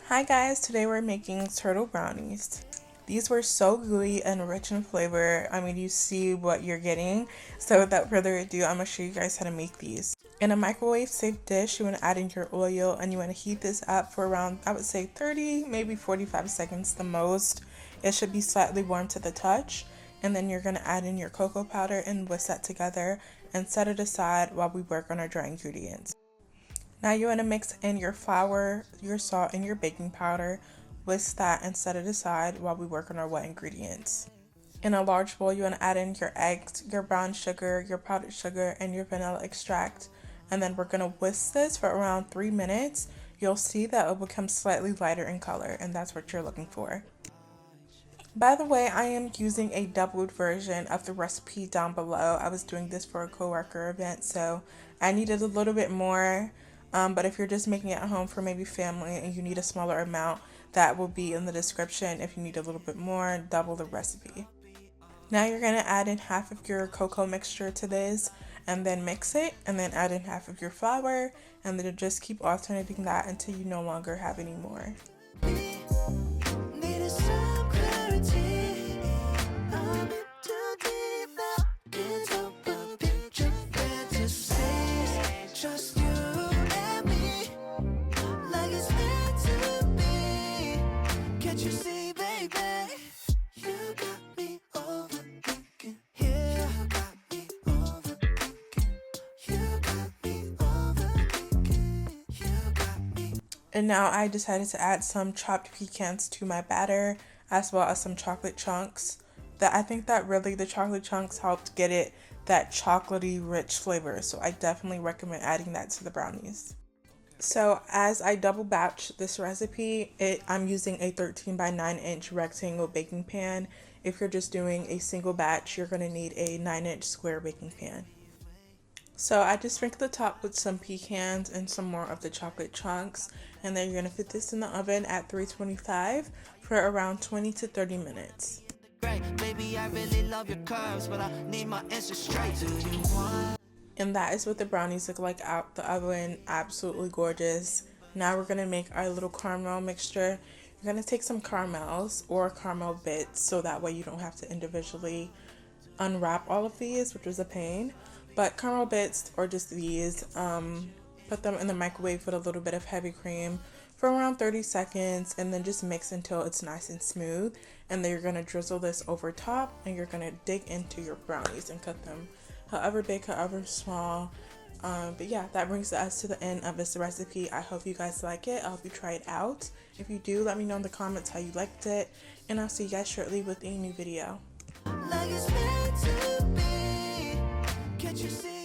Hi guys, today we're making turtle brownies. These were so gooey and rich in flavor. I mean, you see what you're getting. So without further ado, I'm going to show you guys how to make these. In a microwave safe dish, you want to add in your oil and you want to heat this up for around, I would say 30, maybe 45 seconds the most. It should be slightly warm to the touch. And then you're going to add in your cocoa powder and whisk that together and set it aside while we work on our dry ingredients. Now you want to mix in your flour, your salt, and your baking powder. Whisk that and set it aside while we work on our wet ingredients. In a large bowl, you want to add in your eggs, your brown sugar, your powdered sugar, and your vanilla extract. And then we're going to whisk this for around 3 minutes. You'll see that it will become slightly lighter in color, and that's what you're looking for. By the way, I am using a doubled version of the recipe down below. I was doing this for a coworker event, so I needed a little bit more. But if you're just making it at home for maybe family and you need a smaller amount, that will be in the description. If you need a little bit more, double the recipe. Now you're going to add in half of your cocoa mixture to this and then mix it, and then add in half of your flour, and then just keep alternating that until you no longer have any more. And now I decided to add some chopped pecans to my batter, as well as some chocolate chunks. I think that really the chocolate chunks helped get it that chocolatey rich flavor, so I definitely recommend adding that to the brownies. So as I double batch this recipe, I'm using a 13 by 9 inch rectangle baking pan. If you're just doing a single batch, you're going to need a 9-inch square baking pan. So I just sprinkled the top with some pecans and some more of the chocolate chunks, and then you're going to put this in the oven at 325 for around 20 to 30 minutes. Baby, I really love your curves, but I need my answer straight. And that is what the brownies look like out the oven. Absolutely gorgeous. Now we're going to make our little caramel mixture. You're going to take some caramels or caramel bits, so that way you don't have to individually unwrap all of these, which was a pain. But caramel bits, or just these, put them in the microwave with a little bit of heavy cream for around 30 seconds, and then just mix until it's nice and smooth. And then you're going to drizzle this over top, and you're going to dig into your brownies and cut them however big, however small. But yeah, that brings us to the end of this recipe. I hope you guys like it. I hope you try it out. If you do, let me know in the comments how you liked it, and I'll see you guys shortly with a new video. Like it's meant to be. Can't you see?